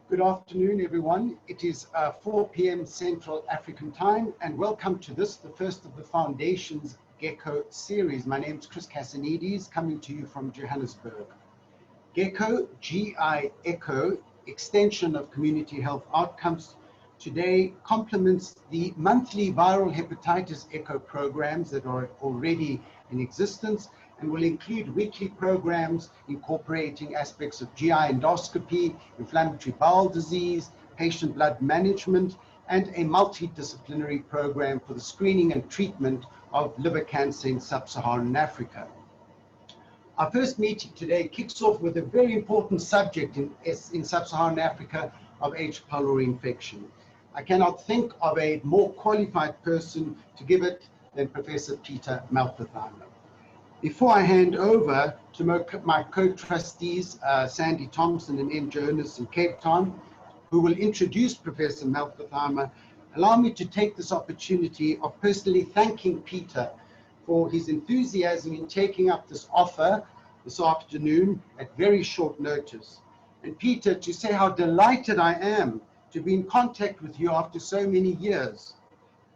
Good afternoon, everyone. It is 4 p.m. Central African time, and welcome to this, the first of the Foundation's GECKO series. My name is Chris Cassanides, coming to you from Johannesburg. GECKO, G-I Echo, extension of community health outcomes, today complements the monthly viral hepatitis echo programs that are already in existence, and will include weekly programs incorporating aspects of GI endoscopy, inflammatory bowel disease, patient blood management, and a multidisciplinary program for the screening and treatment of liver cancer in sub-Saharan Africa. Our first meeting today kicks off with a very important subject in sub-Saharan Africa of H. pylori infection. I cannot think of a more qualified person to give it than Professor Peter Malfertheiner. Before I hand over to my co-trustees, Sandy Thompson and Ed Jonas in Cape Town, who will introduce Professor Malfertheiner, allow me to take this opportunity of personally thanking Peter for his enthusiasm in taking up this offer this afternoon at very short notice. And Peter, to say how delighted I am to be in contact with you after so many years.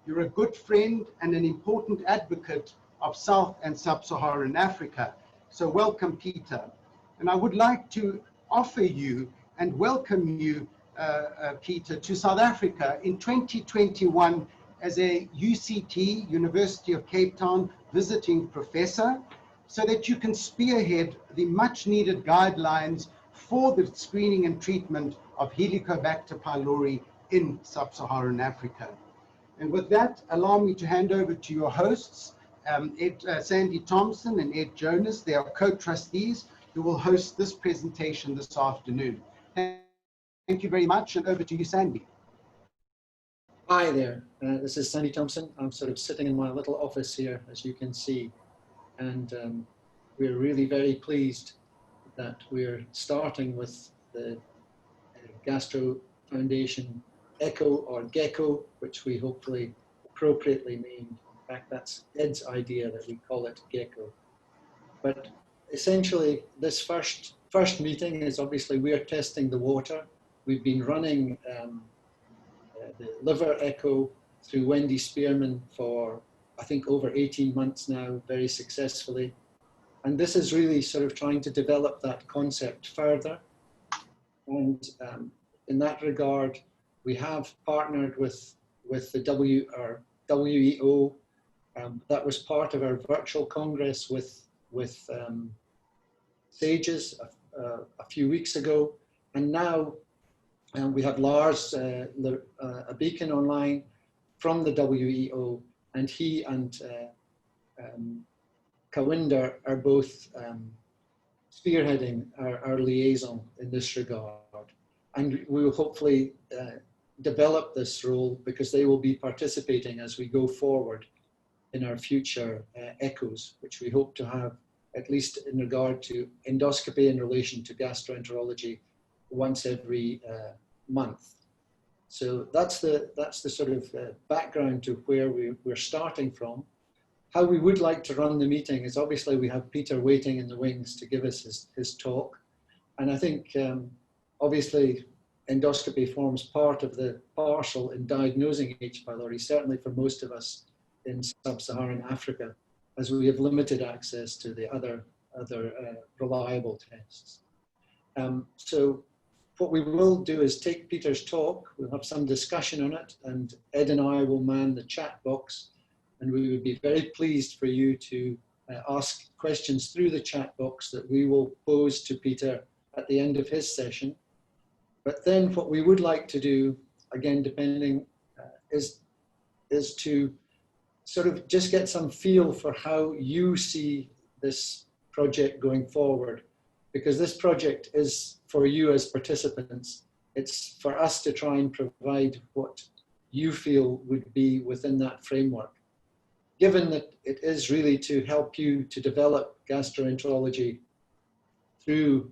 You're a good friend and an important advocate of South and Sub-Saharan Africa. So welcome, Peter. And I would like to offer you and welcome you, Peter, to South Africa in 2021 as a UCT, University of Cape Town, visiting professor, so that you can spearhead the much needed guidelines for the screening and treatment of Helicobacter pylori in Sub-Saharan Africa. And with that, allow me to hand over to your hosts, Sandy Thompson and Ed Jonas. They are co-trustees who will host this presentation this afternoon. Thank you very much, and over to you, Sandy. Hi there, this is Sandy Thompson. I'm sort of sitting in my little office here, as you can see, and we're really very pleased that we're starting with the Gastro Foundation ECHO or GECKO, which we hopefully appropriately named. In fact, that's Ed's idea that we call it GECKO. But essentially, this first meeting is obviously we're testing the water. We've been running the liver echo through Wendy Spearman for, I think, over 18 months now, very successfully. And this is really sort of trying to develop that concept further. And in that regard, we have partnered with the WEO. That was part of our virtual congress with SAGES a few weeks ago. And now we have Lars a Beacon online from the WEO, and he and Kawinder are both spearheading our liaison in this regard. And we will hopefully develop this role because they will be participating as we go forward in our future echoes, which we hope to have, at least in regard to endoscopy in relation to gastroenterology, once every month. So that's the sort of background to where we're starting from. How we would like to run the meeting is obviously we have Peter waiting in the wings to give us his talk. And I think obviously endoscopy forms part of the parcel in diagnosing H. pylori, certainly for most of us in sub-Saharan Africa, as we have limited access to the other reliable tests. So what we will do is take Peter's talk, we'll have some discussion on it, and Ed and I will man the chat box, and we would be very pleased for you to ask questions through the chat box that we will pose to Peter at the end of his session. But then what we would like to do, again, depending, is to sort of just get some feel for how you see this project going forward, because this project is for you as participants. It's for us to try and provide what you feel would be within that framework, given that it is really to help you to develop gastroenterology through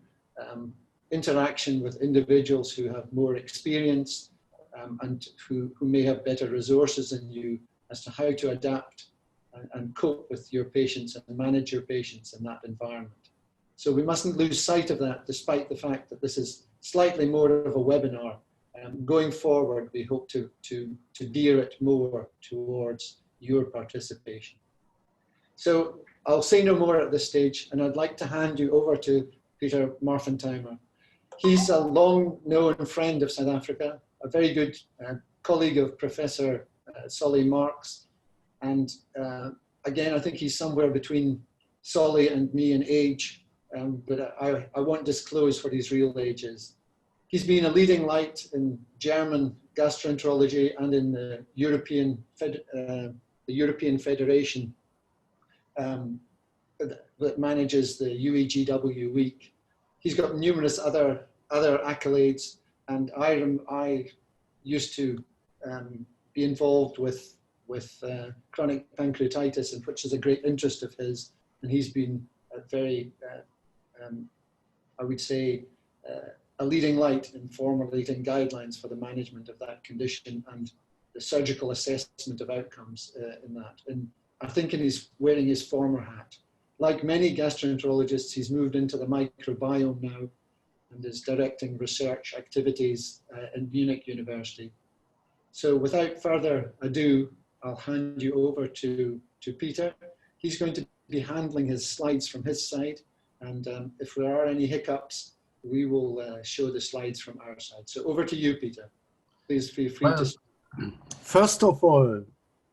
interaction with individuals who have more experience and who may have better resources than you as to how to adapt and cope with your patients and manage your patients in that environment. So we mustn't lose sight of that, despite the fact that this is slightly more of a webinar. Going forward, we hope to gear it more towards your participation. So I'll say no more at this stage, and I'd like to hand you over to Peter Malfertheiner. He's a long-known friend of South Africa, a very good colleague of Professor Solly Marks, and again, I think he's somewhere between Solly and me in age, but I won't disclose what his real age is. He's been a leading light in German gastroenterology and in the European Federation that manages the UEGW week. He's got numerous other accolades, and I used to be involved with chronic pancreatitis, and which is a great interest of his, and he's been a very, I would say, a leading light in formulating guidelines for the management of that condition and the surgical assessment of outcomes in that. And I think he's wearing his former hat. Like many gastroenterologists, he's moved into the microbiome now and is directing research activities in Munich University. So without further ado, I'll hand you over to Peter. He's going to be handling his slides from his side, and if there are any hiccups, we will show the slides from our side. So over to you, Peter. Please feel free to. First of all,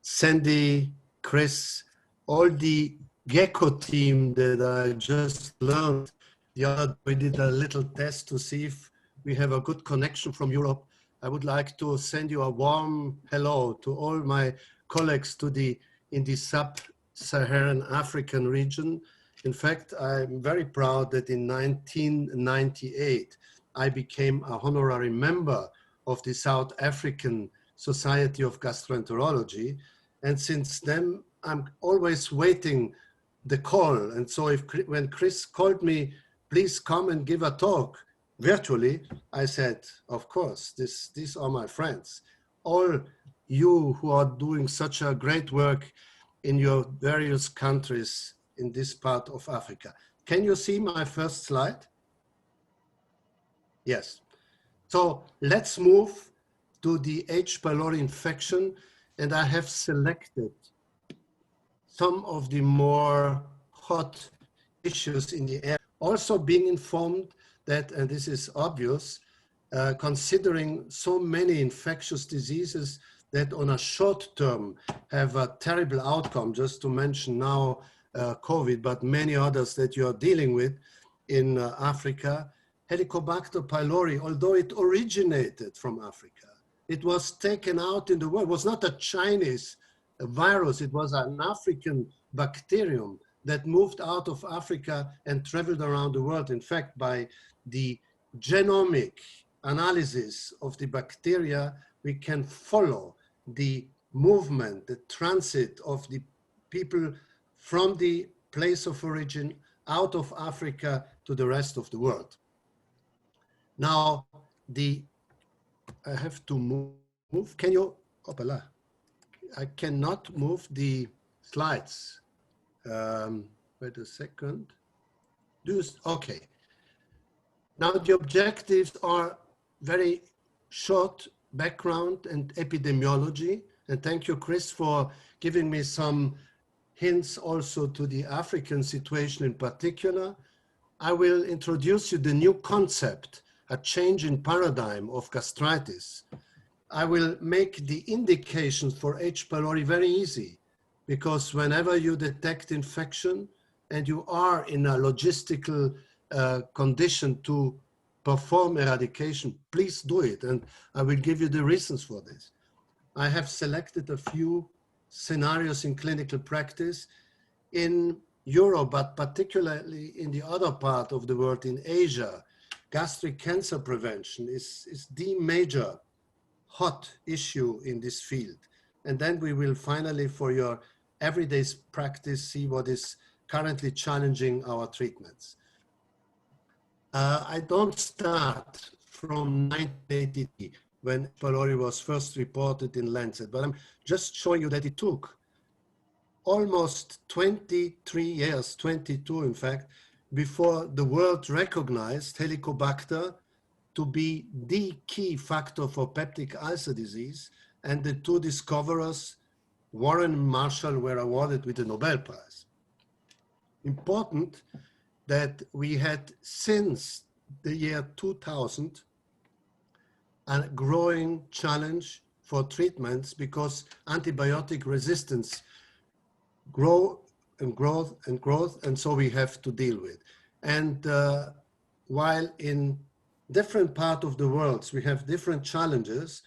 Sandy, Chris, all the Gecko team that I just learned, we did a little test to see if we have a good connection from Europe. I would like to send you a warm hello to all my colleagues in the sub-Saharan African region. In fact, I'm very proud that in 1998, I became a honorary member of the South African Society of Gastroenterology. And since then, I'm always waiting the call. And so when Chris called me, please come and give a talk virtually, I said, of course, these are my friends. All you who are doing such a great work in your various countries in this part of Africa. Can you see my first slide? Yes. So let's move to the H. pylori infection, and I have selected some of the more hot issues in the area. Also being informed that, and this is obvious, considering so many infectious diseases that on a short term have a terrible outcome, just to mention now COVID, but many others that you are dealing with in Africa. Helicobacter pylori, although it originated from Africa, it was taken out in the world. It was not a Chinese virus, it was an African bacterium that moved out of Africa and traveled around the world. In fact, by the genomic analysis of the bacteria, we can follow the movement, the transit of the people from the place of origin out of Africa to the rest of the world. Now, I have to move. Can you, opala, I cannot move the slides. Wait a second. Okay. Now the objectives are very short background and epidemiology. And thank you, Chris, for giving me some hints also to the African situation in particular. I will introduce you the new concept, a change in paradigm of gastritis. I will make the indications for H. pylori very easy, because whenever you detect infection and you are in a logistical condition to perform eradication, please do it. And I will give you the reasons for this. I have selected a few scenarios in clinical practice in Europe, but particularly in the other part of the world, in Asia. Gastric cancer prevention is the major hot issue in this field. And then we will finally, for your everyday practice, see what is currently challenging our treatments. I don't start from 1983 when pylori was first reported in Lancet, but I'm just showing you that it took almost 23 years, 22 in fact, before the world recognized Helicobacter to be the key factor for peptic ulcer disease, and the two discoverers, Warren and Marshall, were awarded with the Nobel Prize. Important that we had since the year 2000 a growing challenge for treatments because antibiotic resistance grow and growth and growth, and so we have to deal with. And while in different parts of the world we have different challenges,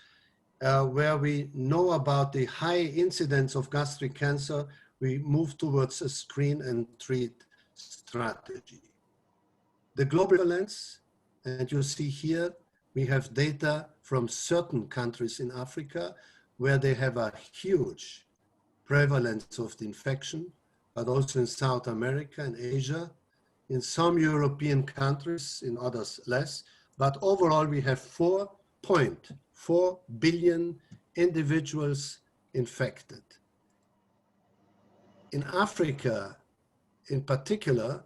where we know about the high incidence of gastric cancer, we move towards a screen and treat strategy. The global prevalence, and you see here, we have data from certain countries in Africa where they have a huge prevalence of the infection, but also in South America and Asia, in some European countries, in others less. But overall, we have 4.4 billion individuals infected. In Africa, in particular,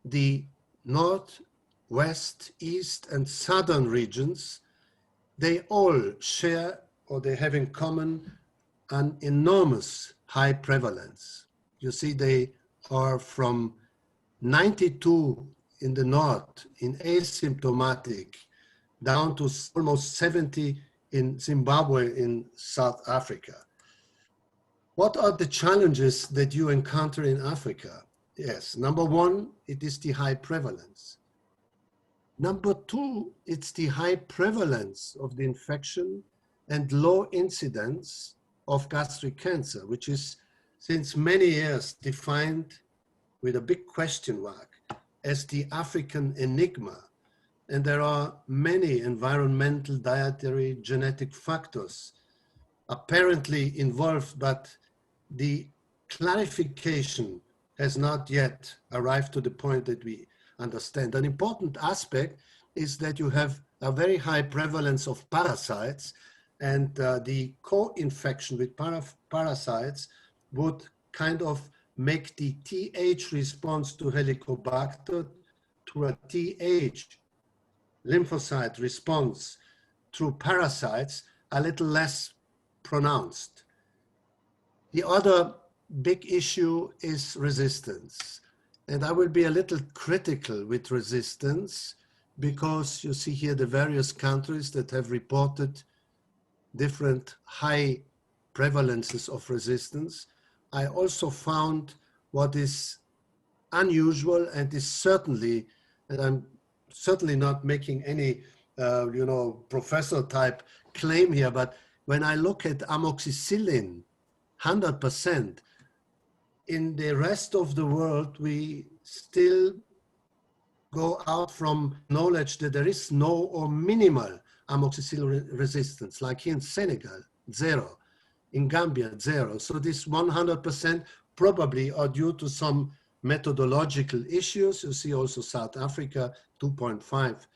the north, west, east, and southern regions, they all share, or they have in common, an enormous high prevalence. You see, they are from 92 in the north in asymptomatic, down to almost 70 in Zimbabwe in South Africa. What are the challenges that you encounter in Africa? Yes, number one, it is the high prevalence. Number two, it's the high prevalence of the infection and low incidence of gastric cancer, which is since many years defined with a big question mark as the African enigma. And there are many environmental, dietary, genetic factors apparently involved, but the clarification has not yet arrived to the point that we understand. An important aspect is that you have a very high prevalence of parasites, and the co-infection with parasites would kind of make the TH response to Helicobacter to a TH lymphocyte response through parasites a little less pronounced. The other big issue is resistance. And I will be a little critical with resistance because you see here the various countries that have reported different high prevalences of resistance. I also found what is unusual and is certainly, and I'm certainly not making any, professor type claim here, but when I look at amoxicillin, 100%, in the rest of the world, we still go out from knowledge that there is no or minimal amoxicillin resistance, like here in Senegal, 0, in Gambia, 0. So this 100% probably are due to some methodological issues. You see also South Africa, 2.5.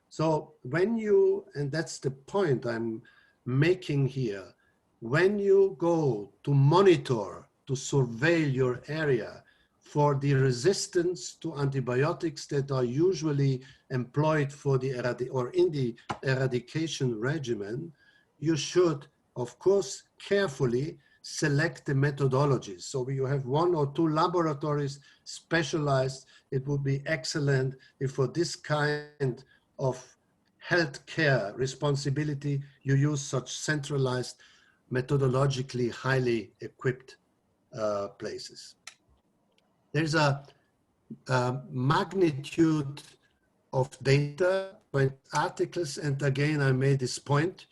So when you, and that's the point I'm making here, when you go to monitor, to surveil your area for the resistance to antibiotics that are usually employed for the in the eradication regimen, you should, of course, carefully select the methodologies. So you have 1 or 2 laboratories specialized. It would be excellent if for this kind of healthcare responsibility, you use such centralized, methodologically highly equipped places. There's a magnitude of data by articles, and again I made this point.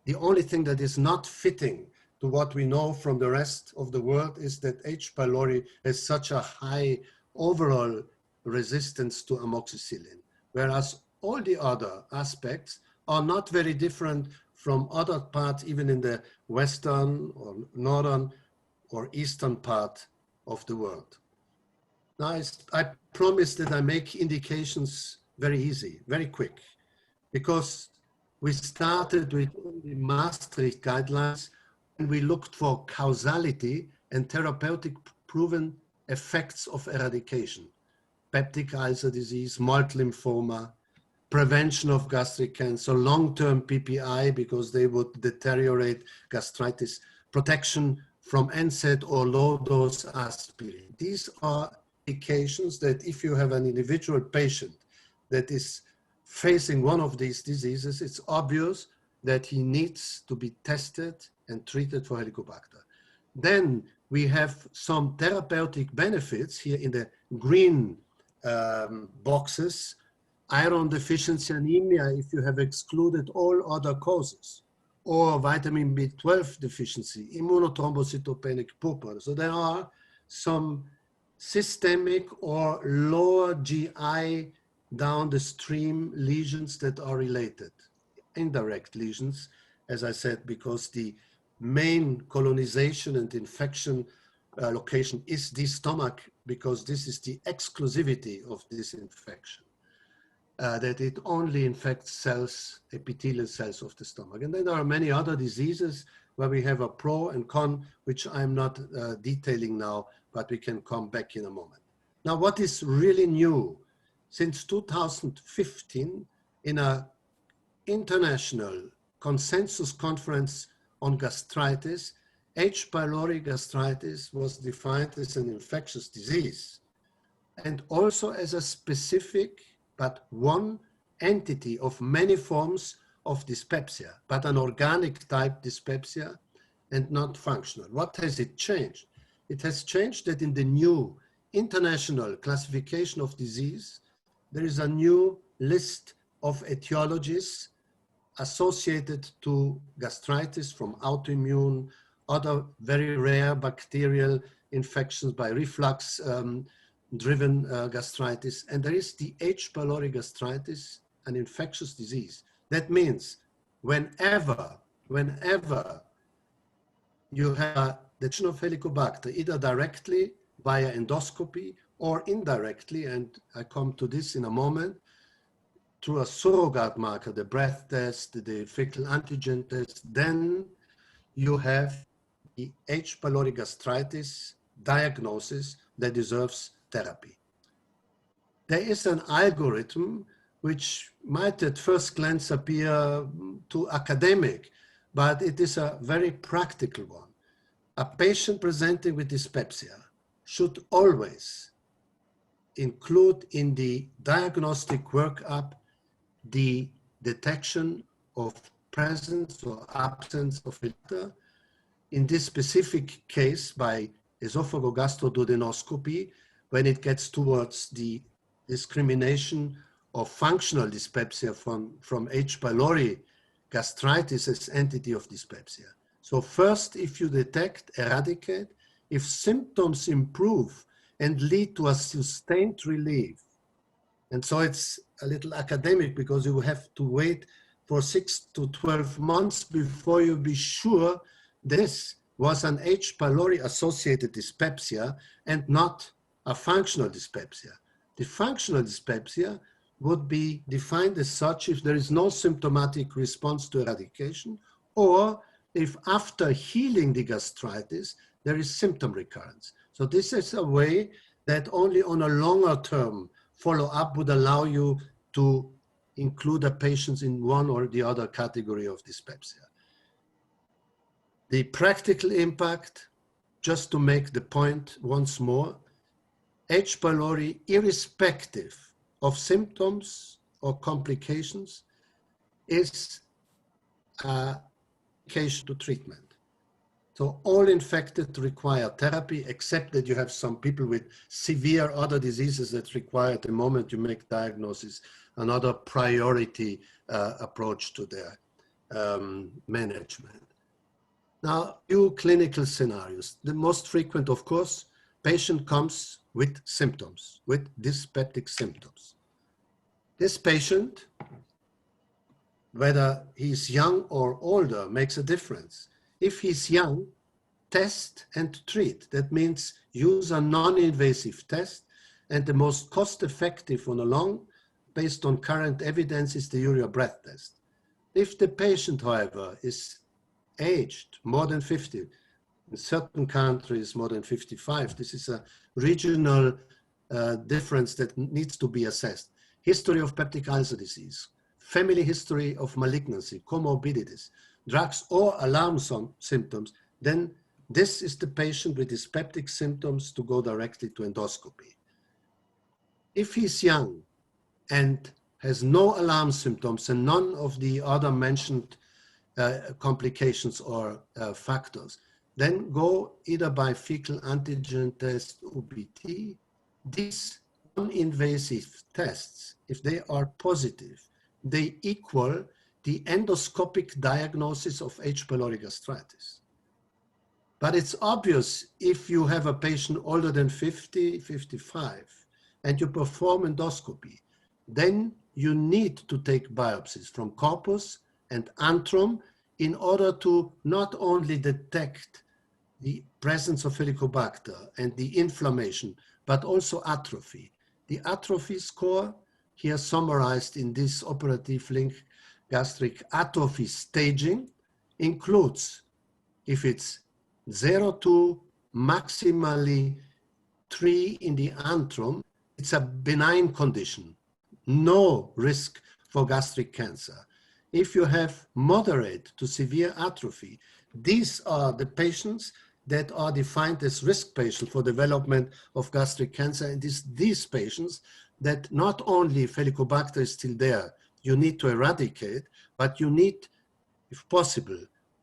The only thing that is not fitting to what we know from the rest of the world is that H. pylori has such a high overall resistance to amoxicillin, whereas all the other aspects are not very different from other parts, even in the western or northern or eastern part of the world. Now, I promise that I make indications very easy, very quick, because we started with the Maastricht guidelines and we looked for causality and therapeutic proven effects of eradication. peptic ulcer disease, malt lymphoma, prevention of gastric cancer, long-term PPI because they would deteriorate gastritis, protection from NSAID or low-dose aspirin. These are indications that if you have an individual patient that is facing one of these diseases, it's obvious that he needs to be tested and treated for Helicobacter. Then we have some therapeutic benefits here in the green boxes. Iron deficiency anemia if you have excluded all other causes, or vitamin B12 deficiency, immunothrombocytopenic purpura. So there are some systemic or lower GI down the stream lesions that are related, indirect lesions, as I said, because the main colonization and infection location is the stomach, because this is the exclusivity of this infection. That it only infects cells, epithelial cells of the stomach. And then there are many other diseases where we have a pro and con, which I'm not detailing now, but we can come back in a moment. Now, what is really new? Since 2015, in an international consensus conference on gastritis, H. pylori gastritis was defined as an infectious disease and also as a specific but one entity of many forms of dyspepsia, but an organic type dyspepsia and not functional. What has it changed? It has changed that in the new international classification of disease, there is a new list of etiologies associated to gastritis from autoimmune, other very rare bacterial infections by reflux driven gastritis, and there is the H. pylori gastritis, an infectious disease. That means whenever you have a detection of Helicobacter, either directly via endoscopy or indirectly, and I come to this in a moment, through a surrogate marker, the breath test, the fecal antigen test, then you have the H. pylori gastritis diagnosis that deserves therapy. There is an algorithm which might at first glance appear too academic, but it is a very practical one. A patient presenting with dyspepsia should always include in the diagnostic workup the detection of presence or absence of Helicobacter, in this specific case by esophagogastroduodenoscopy, when it gets towards the discrimination of functional dyspepsia from H. pylori gastritis as entity of dyspepsia. So first, if you detect, eradicate, if symptoms improve and lead to a sustained relief, and so it's a little academic because you have to wait for 6 to 12 months before you be sure this was an H. pylori associated dyspepsia and not a functional dyspepsia. The functional dyspepsia would be defined as such if there is no symptomatic response to eradication, or if after healing the gastritis, there is symptom recurrence. So this is a way that only on a longer term follow-up would allow you to include the patients in one or the other category of dyspepsia. The practical impact, just to make the point once more, H. pylori, irrespective of symptoms or complications, is a indication to treatment. So all infected require therapy, except that you have some people with severe other diseases that require, at the moment you make diagnosis, another priority approach to their management. Now, few clinical scenarios. The most frequent, of course, patient comes with symptoms, with dyspeptic symptoms. This patient, whether he's young or older, makes a difference. If he's young, test and treat. That means use a non-invasive test, and the most cost-effective on a lung, based on current evidence, is the urea breath test. If the patient, however, is aged more than 50, in certain countries more than 55, this is a regional difference that needs to be assessed. History of peptic ulcer disease, family history of malignancy, comorbidities, drugs or alarm symptoms, then this is the patient with his peptic symptoms to go directly to endoscopy. If he's young and has no alarm symptoms and none of the other mentioned complications or factors, then go either by fecal antigen test, UBT. These non-invasive tests, if they are positive, they equal the endoscopic diagnosis of H. pylori gastritis. But it's obvious if you have a patient older than 50, 55, and you perform endoscopy, then you need to take biopsies from corpus and antrum in order to not only detect the presence of Helicobacter and the inflammation, but also atrophy. The atrophy score, here summarized in this operative link, gastric atrophy staging, includes, if it's 0 to maximally 3 in the antrum, it's a benign condition, no risk for gastric cancer. If you have moderate to severe atrophy, these are the patients that are defined as risk patients for development of gastric cancer. And these patients that not only if Helicobacter is still there, you need to eradicate, but you need, if possible,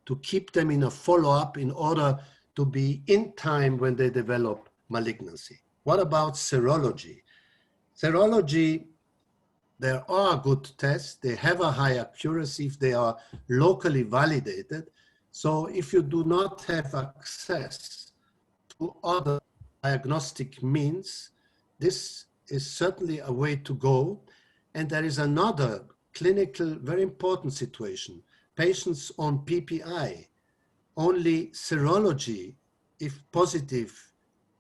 to keep them in a follow-up in order to be in time when they develop malignancy. What about serology? Serology, there are good tests. They have a high accuracy if they are locally validated. So if you do not have access to other diagnostic means, this is certainly a way to go. And there is another clinical, very important situation. Patients on PPI, only serology, if positive,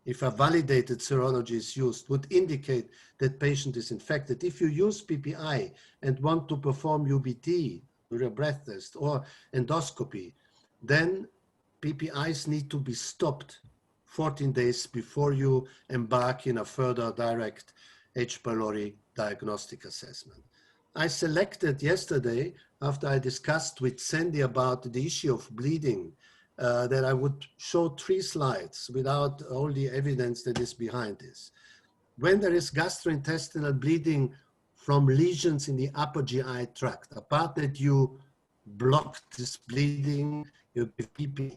if a validated serology is used, would indicate that patient is infected. If you use PPI and want to perform UBT, urea breath test, or endoscopy, then PPIs need to be stopped 14 days before you embark in a further direct H. pylori diagnostic assessment. I selected yesterday, after I discussed with Sandy about the issue of bleeding, that I would show 3 slides without all the evidence that is behind this. When there is gastrointestinal bleeding from lesions in the upper GI tract, apart that you block this bleeding,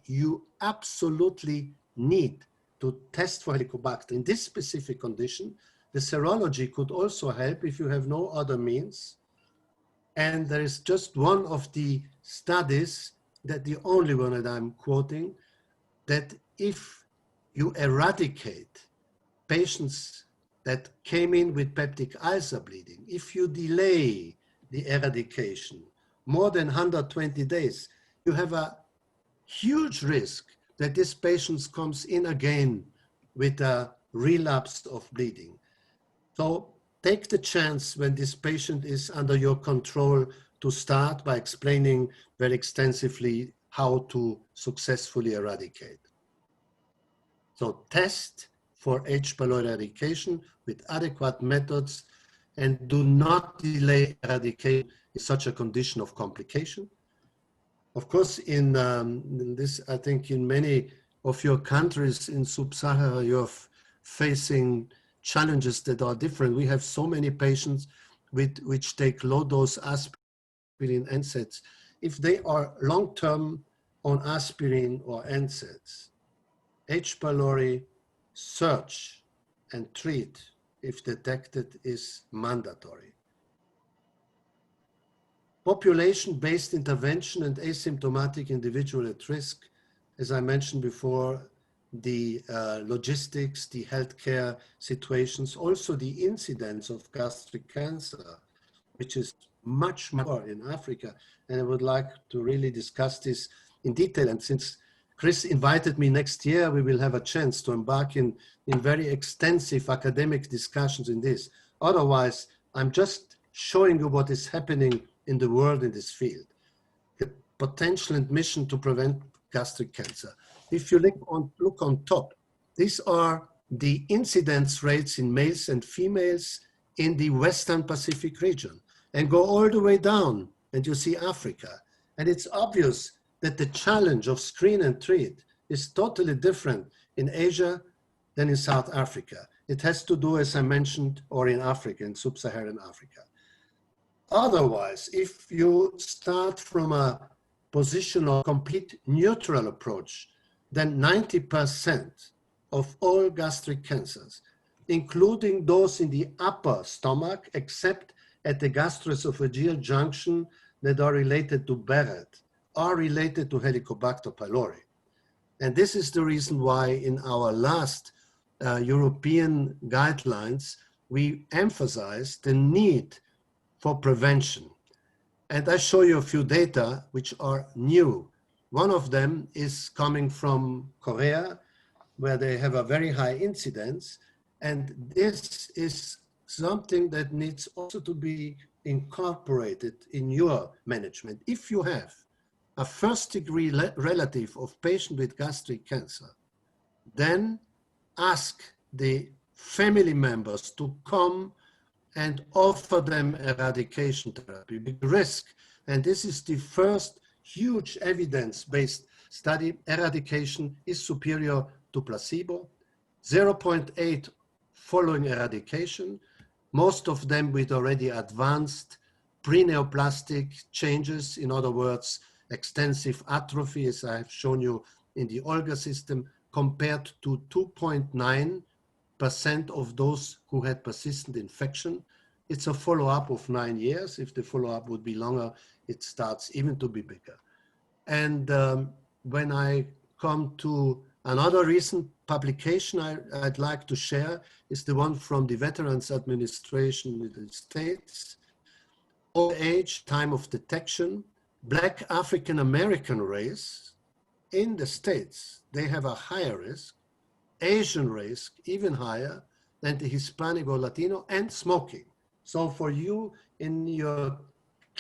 you absolutely need to test for Helicobacter. In this specific condition, the serology could also help if you have no other means. And there is just one of the studies, that the only one that I'm quoting, that if you eradicate patients that came in with peptic ulcer bleeding, if you delay the eradication more than 120 days, you have a huge risk that this patient comes in again with a relapse of bleeding. So take the chance when this patient is under your control to start by explaining very extensively how to successfully eradicate. So test for H. pylori eradication with adequate methods and do not delay eradication in such a condition of complication. Of course, in this, I think in many of your countries in Sub-Sahara, you're facing challenges that are different. We have so many patients which take low-dose aspirin NSAIDs. If they are long-term on aspirin or NSAIDs, H. pylori search and treat, if detected, is mandatory. Population-based intervention and asymptomatic individual at risk, as I mentioned before, the logistics, the healthcare situations, also the incidence of gastric cancer, which is much more in Africa. And I would like to really discuss this in detail. And since Chris invited me next year, we will have a chance to embark in very extensive academic discussions in this. Otherwise, I'm just showing you what is happening in the world in this field. The potential and mission to prevent gastric cancer. If you look on top, these are the incidence rates in males and females in the Western Pacific region and go all the way down, and you see Africa. And it's obvious that the challenge of screen and treat is totally different in Asia than in South Africa. It has to do, as I mentioned, or in Africa, in sub-Saharan Africa. Otherwise, if you start from a position of complete neutral approach, then 90% of all gastric cancers, including those in the upper stomach, except at the gastroesophageal junction that are related to Barrett, are related to Helicobacter pylori. And this is the reason why in our last European guidelines, we emphasize the need for prevention. And I show you a few data which are new. One of them is coming from Korea, where they have a very high incidence. And this is something that needs also to be incorporated in your management. If you have a first-degree relative of patient with gastric cancer, then ask the family members to come and offer them eradication therapy. Big risk, and this is the first huge evidence-based study, eradication is superior to placebo, 0.8 following eradication, most of them with already advanced pre-neoplastic changes, in other words, extensive atrophy, as I have shown you in the Olga system, compared to 2.9% of those who had persistent infection. It's a follow-up of 9 years. If the follow-up would be longer, it starts even to be bigger. And when I come to another recent publication I'd like to share is the one from the Veterans Administration in the States. Old age, time of detection, Black African American race in the States, they have a higher risk, Asian risk even higher than the Hispanic or Latino, and smoking. So for you in your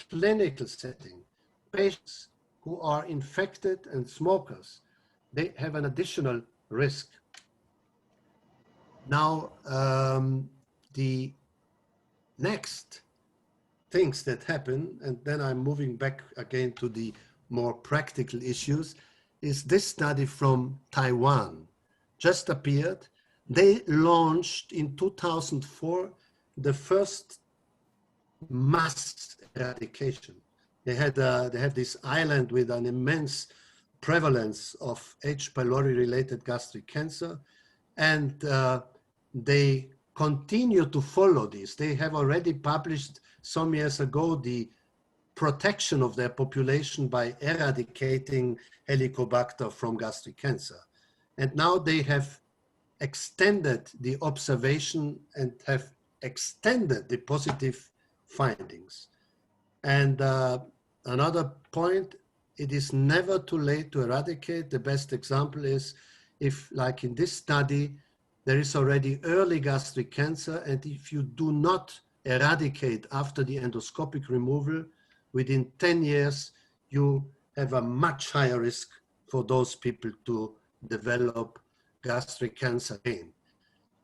clinical setting, patients who are infected and smokers, they have an additional risk. Now, the next things that happen, and then I'm moving back again to the more practical issues, is this study from Taiwan just appeared. They launched in 2004 the first mass eradication. They had this island with an immense prevalence of H. pylori related gastric cancer, and they continue to follow this. They have already published some years ago the protection of their population by eradicating Helicobacter from gastric cancer. And now they have extended the observation and have extended the positive findings. And another point, it is never too late to eradicate. The best example is if, like in this study, there is already early gastric cancer, and if you do not eradicate after the endoscopic removal, within 10 years, you have a much higher risk for those people to develop gastric cancer again.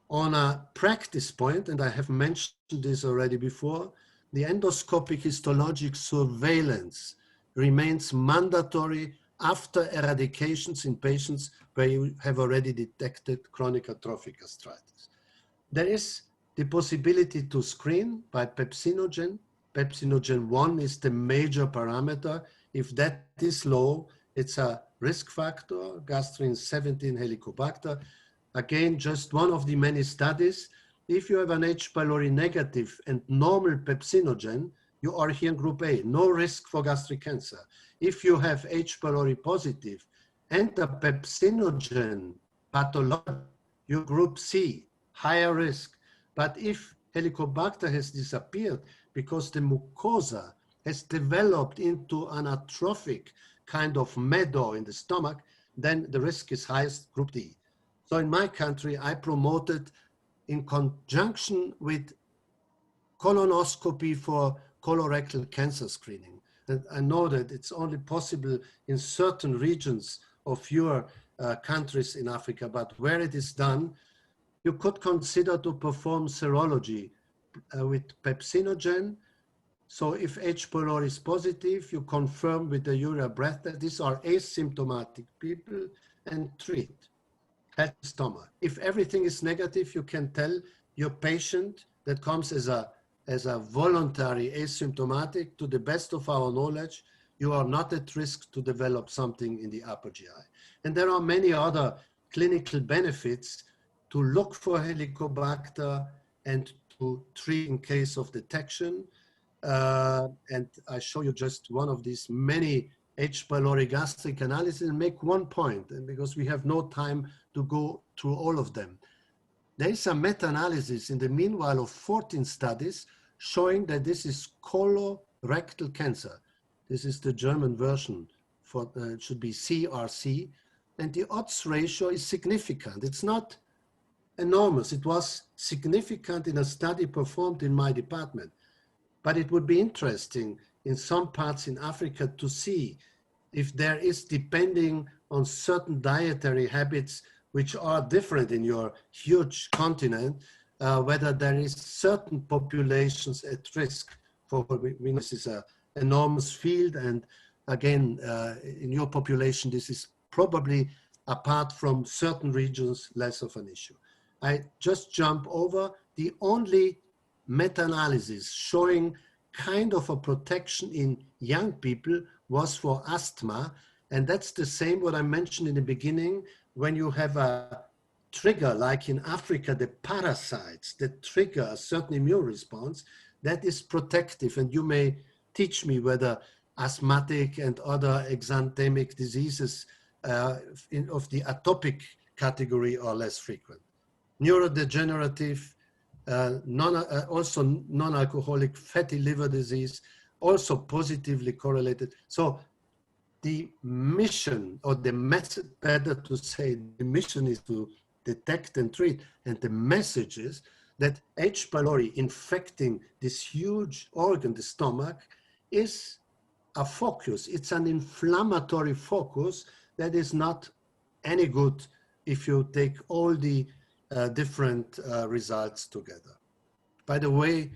On a practice point, and I have mentioned this already before, the endoscopic histologic surveillance remains mandatory after eradications in patients where you have already detected chronic atrophic gastritis. There is the possibility to screen by pepsinogen. Pepsinogen 1 is the major parameter. If that is low, it's a risk factor, gastrin 17 Helicobacter. Again, just one of the many studies. If you have an H. pylori negative and normal pepsinogen, you are here in group A, no risk for gastric cancer. If you have H. pylori positive and a pepsinogen pathology, you group C, higher risk. But if Helicobacter has disappeared because the mucosa has developed into an atrophic kind of meadow in the stomach, then the risk is highest, group D. So in my country, I promoted in conjunction with colonoscopy for colorectal cancer screening. And I know that it's only possible in certain regions of your countries in Africa, but where it is done, you could consider to perform serology with pepsinogen. So if H. pylori is positive, you confirm with the urea breath that these are asymptomatic people and treat healthy stomach. If everything is negative, you can tell your patient that comes as a voluntary asymptomatic, to the best of our knowledge, you are not at risk to develop something in the upper GI. And there are many other clinical benefits to look for Helicobacter and to treat in case of detection. And I show you just one of these many H. pylori gastric analysis and make one point, and because we have no time to go through all of them. There is a meta-analysis in the meanwhile of 14 studies showing that this is colorectal cancer. This is the German version, for it should be CRC, and the odds ratio is significant. It's not enormous. It was significant in a study performed in my department. But it would be interesting in some parts in Africa to see if there is, depending on certain dietary habits which are different in your huge continent, whether there is certain populations at risk for, this is an enormous field, and again, in your population, this is probably, apart from certain regions, less of an issue. I just jump over the only meta-analysis showing kind of a protection in young people was for asthma, and that's the same what I mentioned in the beginning. When you have a trigger, like in Africa, the parasites that trigger a certain immune response, that is protective. And you may teach me whether asthmatic and other exanthemic diseases of the atopic category are less frequent. Neurodegenerative, also non-alcoholic fatty liver disease, also positively correlated. So the mission, or the method, better to say, the mission is to detect and treat. And the message is that H. pylori infecting this huge organ, the stomach, is a focus. It's an inflammatory focus that is not any good if you take all the different results together. By the way,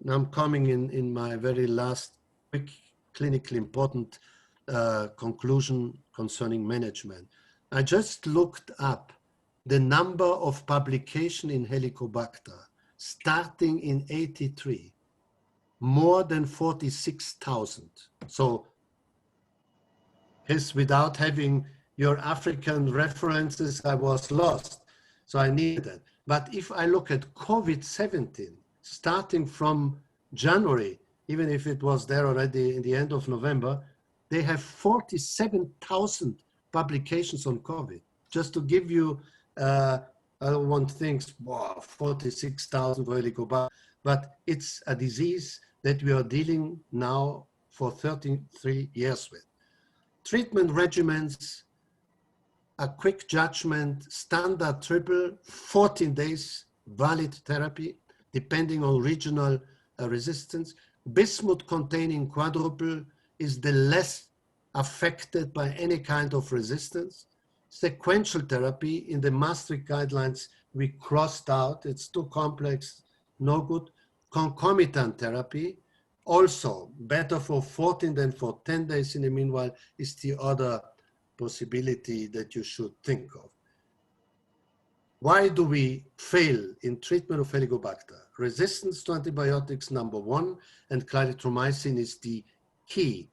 I'm coming in my very last quick clinically important conclusion concerning management. I just looked up the number of publications in Helicobacter starting in '83, more than 46,000. So without having your African references, I was lost. So I needed it. But if I look at COVID-17, starting from January, even if it was there already in the end of November, they have 47,000 publications on COVID. Just to give you, I don't want things, wow, 46,000 for Helicobacter, but it's a disease that we are dealing now for 33 years with. Treatment regimens, a quick judgment, standard triple, 14 days, valid therapy, depending on regional resistance. Bismuth containing quadruple is the less affected by any kind of resistance. Sequential therapy, in the Maastricht guidelines, we crossed out, it's too complex, no good. Concomitant therapy, also better for 14 than for 10 days in the meanwhile, is the other possibility that you should think of. Why do we fail in treatment of Helicobacter? Resistance to antibiotics, number one, and clarithromycin is the key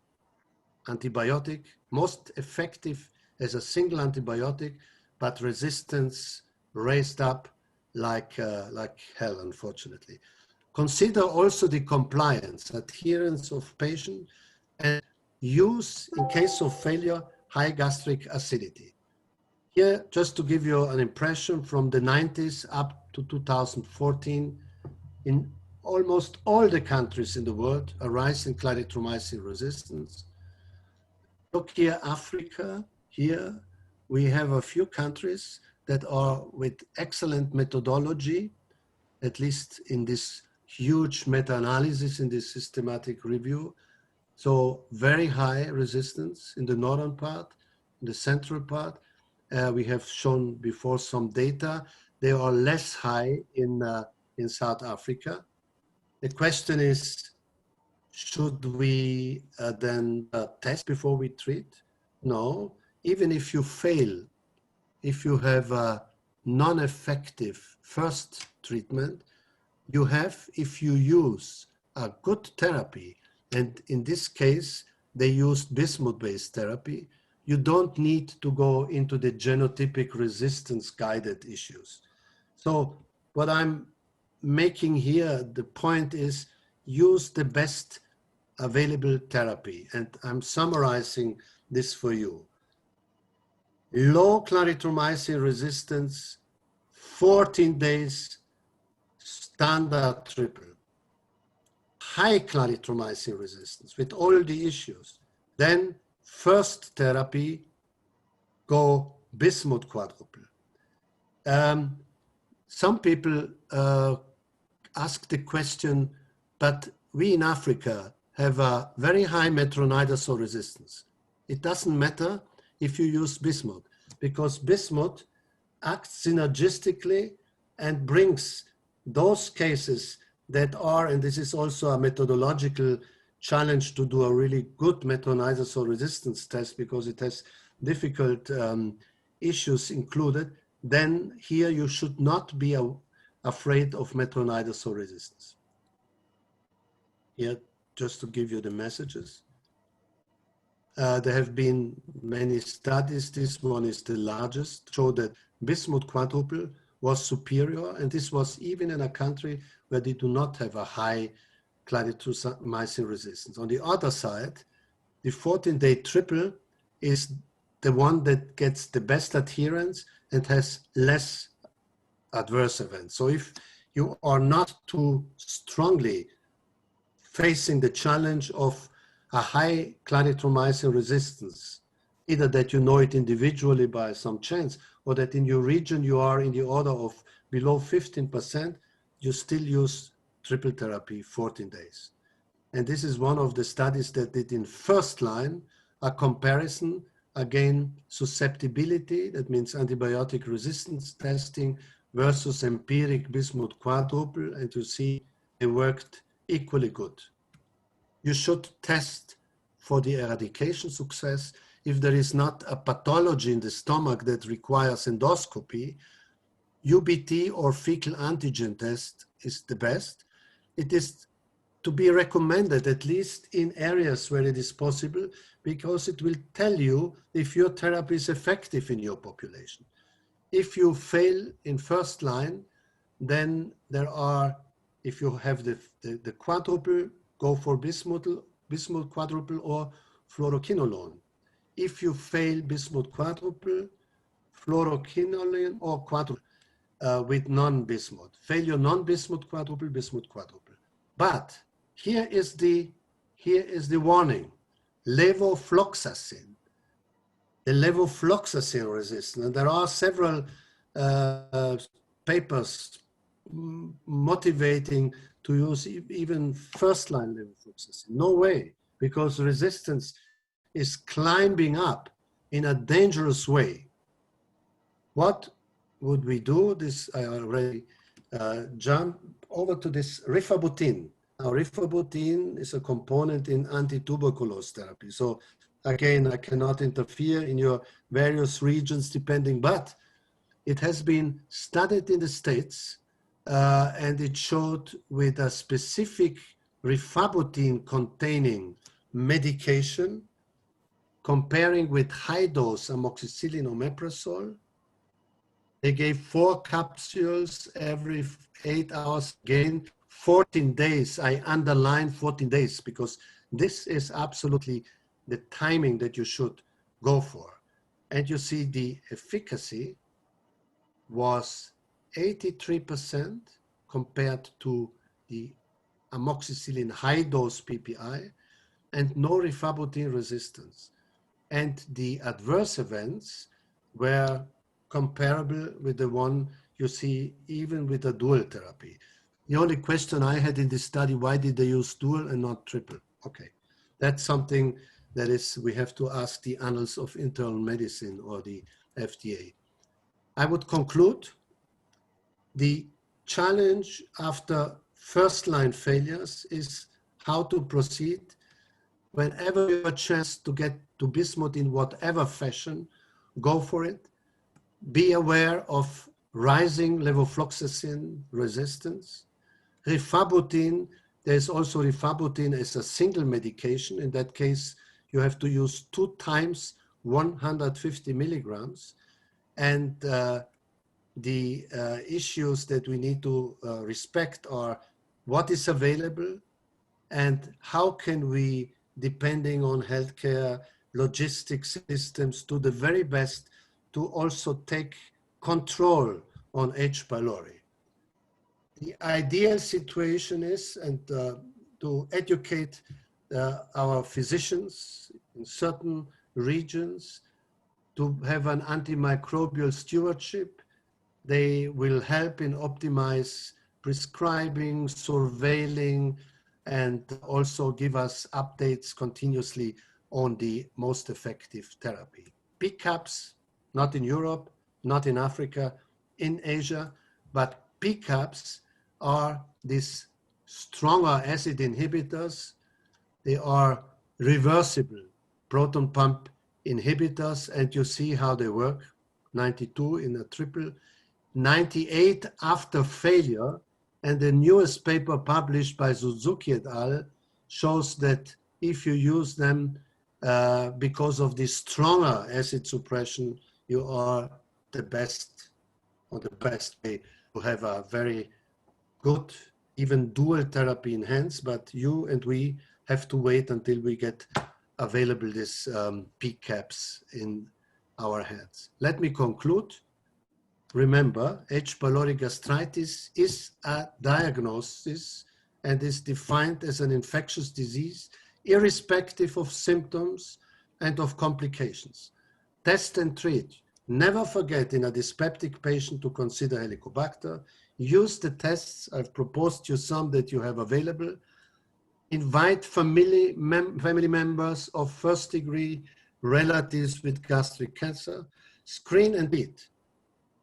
antibiotic, most effective as a single antibiotic, but resistance raised up like hell, unfortunately. Consider also the compliance, adherence of patient, and use, in case of failure, high gastric acidity. Here, just to give you an impression, from the 90s up to 2014, in almost all the countries in the world, a rise in clarithromycin resistance. Look here, Africa, here we have a few countries that are with excellent methodology, at least in this huge meta-analysis, in this systematic review. So very high resistance in the northern part, in the central part. We have shown before some data they are less high in South Africa. The question is, should we then test before we treat? No, even if you fail, if you have a non-effective first treatment, you have, if you use a good therapy, and in this case, they used bismuth-based therapy, you don't need to go into the genotypic resistance guided issues. So what I'm making here, the point is use the best available therapy. And I'm summarizing this for you. Low clarithromycin resistance, 14 days, standard triple. High clarithromycin resistance with all the issues. Then first therapy, go bismuth quadruple. Some people ask the question, but we in Africa have a very high metronidazole resistance. It doesn't matter if you use bismuth, because bismuth acts synergistically and brings those cases that are, and this is also a methodological challenge to do a really good metronidazole resistance test because it has difficult issues included, then here you should not be afraid of metronidazole resistance. Here, just to give you the messages. There have been many studies. This one is the largest, showed that bismuth quadruple was superior, and this was even in a country where they do not have a high clarithromycin resistance. On the other side, the 14-day triple is the one that gets the best adherence and has less adverse events. So if you are not too strongly facing the challenge of a high clarithromycin resistance, either that you know it individually by some chance, or that in your region you are in the order of below 15%, you still use triple therapy 14 days. And this is one of the studies that did in first line a comparison, again, susceptibility, that means antibiotic resistance testing versus empiric bismuth quadruple, and you see it worked equally good. You should test for the eradication success. If there is not a pathology in the stomach that requires endoscopy, UBT or fecal antigen test is the best. It is to be recommended, at least in areas where it is possible, because it will tell you if your therapy is effective in your population. If you fail in first line, then there are, if you have the quadruple, go for bismuth quadruple or fluoroquinolone. If you fail bismuth quadruple, fluoroquinolone or quadruple with non-bismuth. Failure non-bismuth quadruple, bismuth quadruple. But here is the warning. Levofloxacin. The levofloxacin resistance. And there are several papers motivating to use even first-line levofloxacin. No way, because resistance is climbing up in a dangerous way. What would we do? This I already jump over to this rifabutin. Now, rifabutin is a component in anti-tuberculose therapy. So again, I cannot interfere in your various regions depending, but it has been studied in the States and it showed with a specific rifabutin containing medication comparing with high dose amoxicillin omeprazole. They gave 4 capsules every 8 hours, again, 14 days. I underline 14 days because this is absolutely the timing that you should go for. And you see the efficacy was 83% compared to the amoxicillin high dose PPI and no rifabutin resistance. And the adverse events were comparable with the one you see even with a dual therapy. The only question I had in this study, why did they use dual and not triple? Okay, that's something that is, we have to ask the Annals of Internal Medicine or the FDA. I would conclude The challenge after first-line failures is how to proceed. Whenever you have a chance to get to bismuth in whatever fashion, go for it. Be aware of rising levofloxacin resistance. Rifabutin, there's also rifabutin as a single medication. In that case, you have to use 2 times 150 milligrams. And the issues that we need to respect are what is available and how can we, depending on healthcare logistics systems, do the very best to also take control on H. pylori. The ideal situation is, and to educate our physicians in certain regions to have an antimicrobial stewardship. They will help in optimize prescribing, surveilling, and also give us updates continuously on the most effective therapy. PCABs, not in Europe, not in Africa, in Asia, but PCABs are these stronger acid inhibitors. They are reversible proton pump inhibitors, and you see how they work. 92 in a triple, 98 after failure, and the newest paper published by Suzuki et al. Shows that if you use them because of the stronger acid suppression, you are the best, or the best way to have a very good, even dual therapy in hands, but you and we have to wait until we get available these PCABs in our hands. Let me conclude. Remember, H. pylori gastritis is a diagnosis and is defined as an infectious disease, irrespective of symptoms and of complications. Test and treat. Never forget in a dyspeptic patient to consider Helicobacter. Use the tests. I've proposed you some that you have available. Invite family members of first degree relatives with gastric cancer. Screen and treat.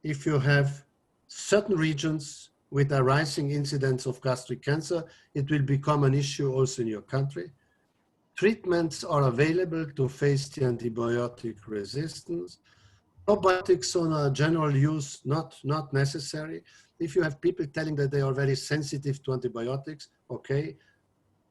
If you have certain regions with a rising incidence of gastric cancer, it will become an issue also in your country. Treatments are available to face the antibiotic resistance. Probiotics on a general use, not necessary. If you have people telling that they are very sensitive to antibiotics, okay,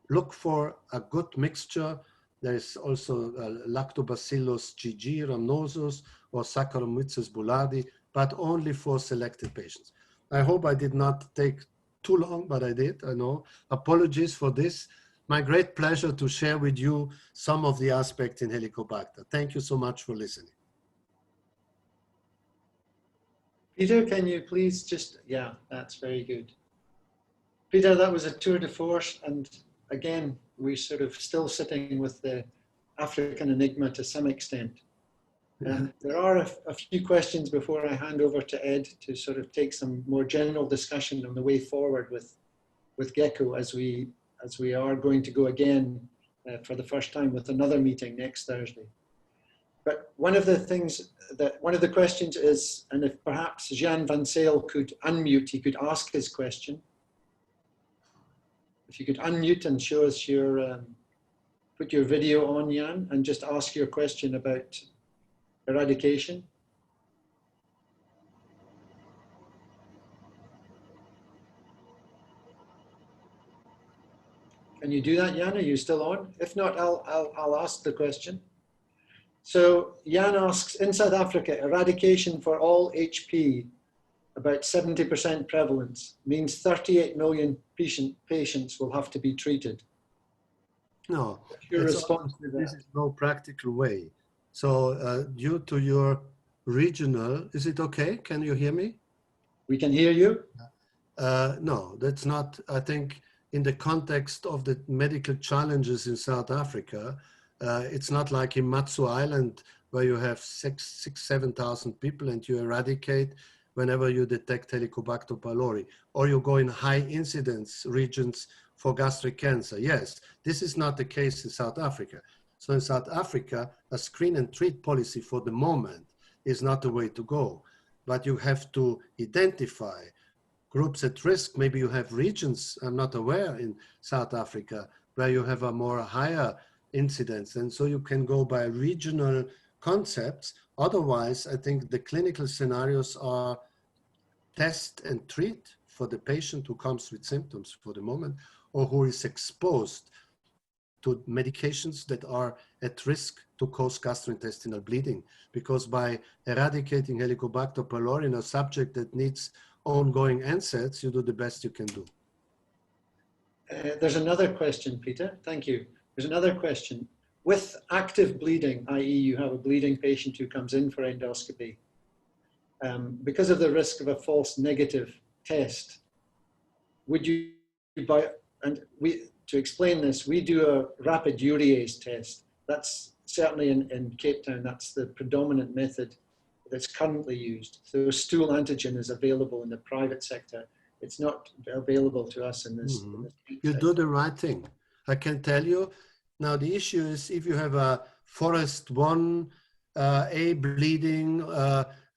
look for a good mixture. There is also Lactobacillus GG, rhamnosus, or Saccharomyces boulardii, but only for selected patients. I hope I did not take too long, but I did, I know. Apologies for this. My great pleasure to share with you some of the aspects in Helicobacter. Thank you so much for listening. Peter, can you please just, yeah, that's very good. Peter, that was a tour de force, and again, we're sort of still sitting with the African enigma to some extent. And there are a few questions before I hand over to Ed to sort of take some more general discussion on the way forward with Gecko as we are going to go again for the first time with another meeting next Thursday. But one of the questions is, and if perhaps Jan van Zyl could unmute, he could ask his question. If you could unmute and show us your, put your video on, Jan, and just ask your question about eradication. Can you do that, Jan? Are you still on? If not, I'll ask the question. So Jan asks, in South Africa, eradication for all HP, about 70% prevalence, means 38 million patients will have to be treated. No, your response to that? This is no practical way. So due to your regional, is it okay? Can you hear me? We can hear you. No, that's not, I think in the context of the medical challenges in South Africa, it's not like in Matsu Island where you have 7,000 people and you eradicate whenever you detect Helicobacter pylori, or you go in high incidence regions for gastric cancer. Yes, this is not the case in South Africa. So in South Africa, a screen and treat policy for the moment is not the way to go, but you have to identify groups at risk. Maybe you have regions, I'm not aware, in South Africa, where you have a more higher incidence. And so you can go by regional concepts. Otherwise, I think the clinical scenarios are test and treat for the patient who comes with symptoms for the moment, or who is exposed to medications that are at risk to cause gastrointestinal bleeding. Because by eradicating Helicobacter pylori in a subject that needs ongoing NSAIDs, you do the best you can do. There's another question, Peter. Thank you. There's another question. With active bleeding, i.e. you have a bleeding patient who comes in for endoscopy, because of the risk of a false negative test, would you to explain this, we do a rapid urease test. That's certainly in Cape Town, that's the predominant method that's currently used. So stool antigen is available in the private sector. It's not available to us in this. Mm-hmm. You do the right thing. I can tell you. Now the issue is if you have a Forest 1A bleeding,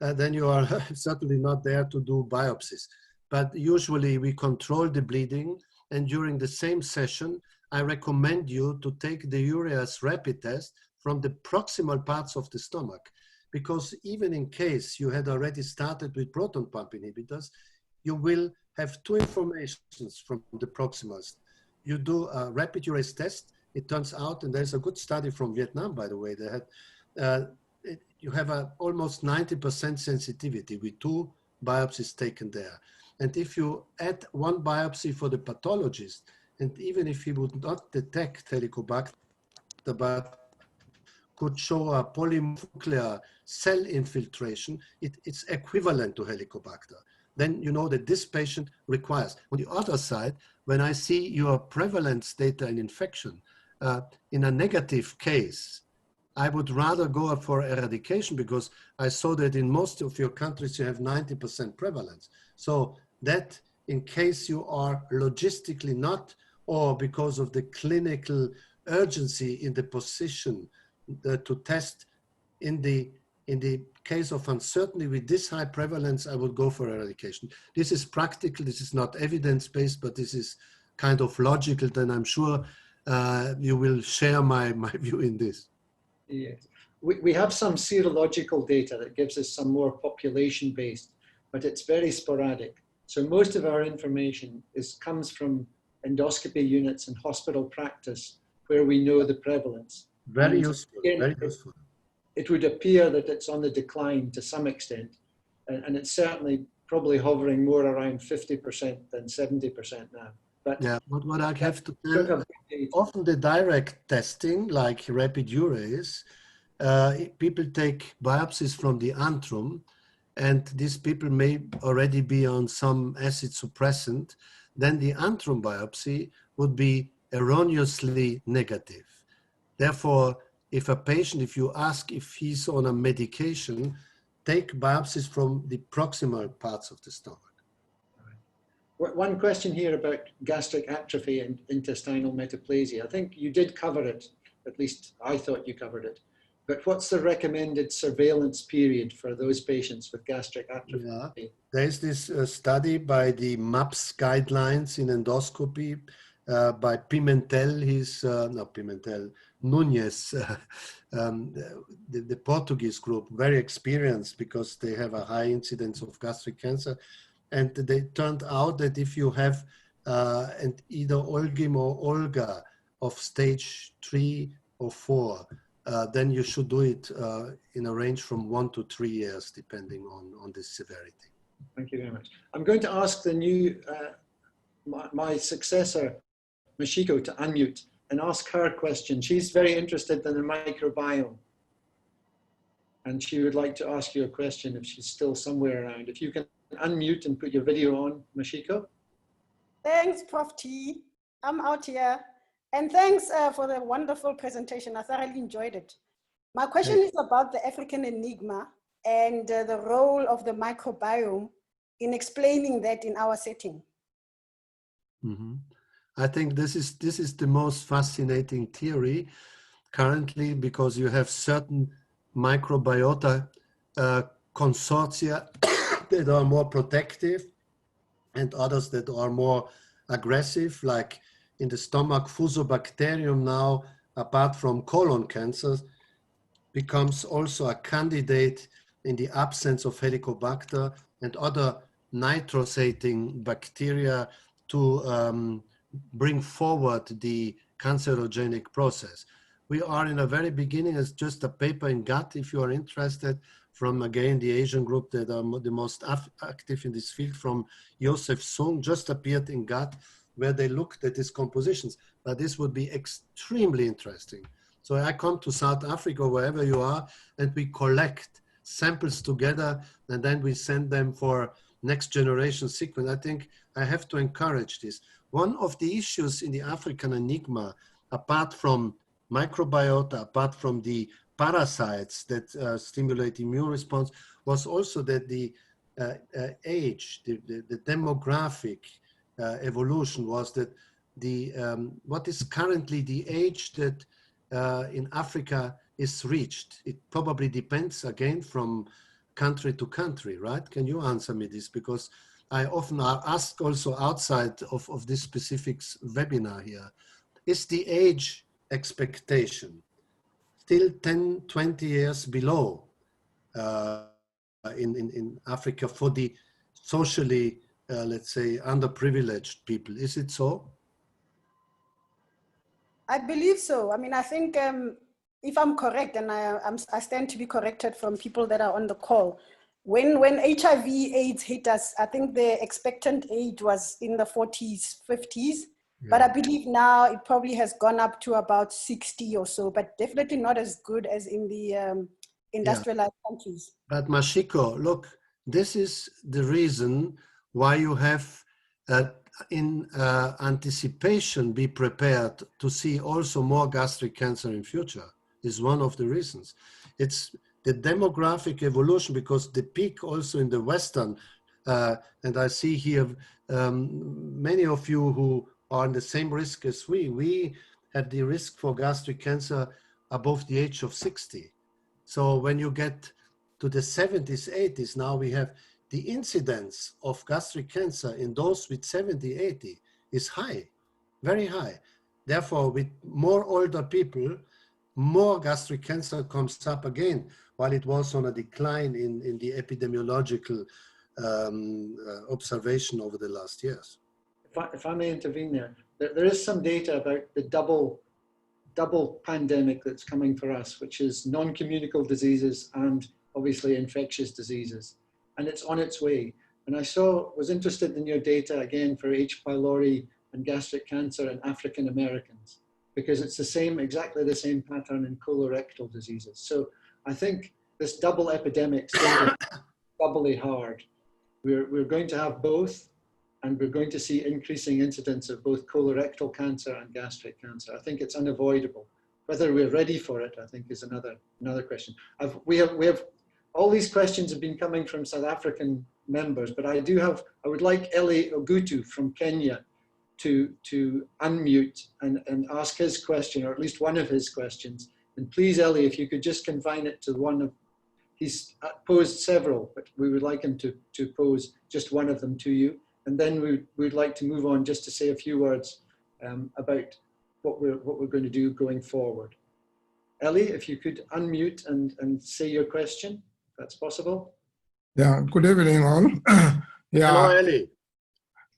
then you are certainly not there to do biopsies. But usually we control the bleeding, and during the same session, I recommend you to take the urease rapid test from the proximal parts of the stomach, because even in case you had already started with proton pump inhibitors, you will have two informations from the proximals. You do a rapid urease test. It turns out, and there's a good study from Vietnam, by the way, they had, you have a almost 90% sensitivity with 2 biopsies taken there. And if you add 1 biopsy for the pathologist, and even if he would not detect Helicobacter, but could show a polynuclear cell infiltration, it's equivalent to Helicobacter. Then you know that this patient requires. On the other side, when I see your prevalence data in infection, in a negative case, I would rather go for eradication, because I saw that in most of your countries you have 90% prevalence. So that in case you are logistically not, or because of the clinical urgency in the position to test, in the case of uncertainty with this high prevalence, I would go for eradication. This is practical, this is not evidence-based, but this is kind of logical, then I'm sure you will share my view in this. Yes. We have some serological data that gives us some more population-based, but it's very sporadic. So most of our information comes from endoscopy units and hospital practice, where we know the prevalence. Very useful, again, very useful. It would appear that it's on the decline to some extent, and it's certainly probably hovering more around 50% than 70% now. But yeah, but what I have to tell, often the direct testing, like rapid urease, people take biopsies from the antrum, and these people may already be on some acid suppressant. Then the antrum biopsy would be erroneously negative. Therefore, if a patient, if you ask if he's on a medication, take biopsies from the proximal parts of the stomach. One question here about gastric atrophy and intestinal metaplasia. I think you did cover it, at least I thought you covered it. But what's the recommended surveillance period for those patients with gastric atrophy? Yeah. There's this study by the MAPS guidelines in endoscopy by Pimentel, Nunes, the Portuguese group, very experienced because they have a high incidence of gastric cancer. And they turned out that if you have either Olgim or Olga of stage 3 or 4, then you should do it in a range from 1 to 3 years, depending on the severity. Thank you very much. I'm going to ask the new, my successor, Mashiko, to unmute and ask her question. She's very interested in the microbiome. And she would like to ask you a question if she's still somewhere around. If you can unmute and put your video on, Mashiko. Thanks, Prof. T. I'm out here. And thanks for the wonderful presentation. I thoroughly enjoyed it. My question is about the African enigma and the role of the microbiome in explaining that in our setting. Mm-hmm. I think this is the most fascinating theory currently, because you have certain microbiota consortia that are more protective and others that are more aggressive, like in the stomach, Fusobacterium now, apart from colon cancers, becomes also a candidate in the absence of Helicobacter and other nitrosating bacteria to bring forward the cancerogenic process. We are in a very beginning, it's just a paper in gut, if you are interested, from again the Asian group that are the most active in this field, from Joseph Sung, just appeared in gut, where they looked at these compositions. But this would be extremely interesting. So I come to South Africa, wherever you are, and we collect samples together, and then we send them for next generation sequence. I think I have to encourage this. One of the issues in the African enigma, apart from microbiota, apart from the parasites that stimulate immune response, was also that the age, the demographic evolution was that the what is currently the age that in Africa is reached. It probably depends again from country to country, right? Can you answer me this? Because I often are asked also outside of this specific webinar here, is the age expectation still 10, 20 years below in Africa for the socially, let's say, underprivileged people? Is it so? I believe so. I mean, I think if I'm correct, and I stand to be corrected from people that are on the call, when HIV/AIDS hit us, I think the expectant age was in the 40s, 50s. Yeah. But I believe now it probably has gone up to about 60 or so, but definitely not as good as in the industrialized countries. But Mashiko, look, this is the reason why you have in anticipation be prepared to see also more gastric cancer in future is one of the reasons. It's the demographic evolution, because the peak also in the Western, and I see here many of you who are in the same risk as we had the risk for gastric cancer above the age of 60. So when you get to the 70s, 80s, now we have the incidence of gastric cancer in those with 70, 80 is high, very high. Therefore, with more older people, more gastric cancer comes up again, while it was on a decline in the epidemiological observation over the last years. If I may intervene there is some data about the double pandemic that's coming for us, which is non-communicable diseases and obviously infectious diseases. And it's on its way. And I was interested in your data again for H. pylori and gastric cancer in African Americans, because it's exactly the same pattern in colorectal diseases. So I think this double epidemic is going to be doubly hard. We're going to have both, and we're going to see increasing incidence of both colorectal cancer and gastric cancer. I think it's unavoidable. Whether we're ready for it, I think, is another question. We have all these questions have been coming from South African members, but I would like Eli Ogutu from Kenya to unmute and ask his question, or at least one of his questions. And please, Eli, if you could just confine it to one of, he's posed several, but we would like him to pose just one of them to you. And then we'd like to move on just to say a few words about what we're going to do going forward. Eli, if you could unmute and say your question, if that's possible. Yeah, good evening all. Yeah. Hello, Eli.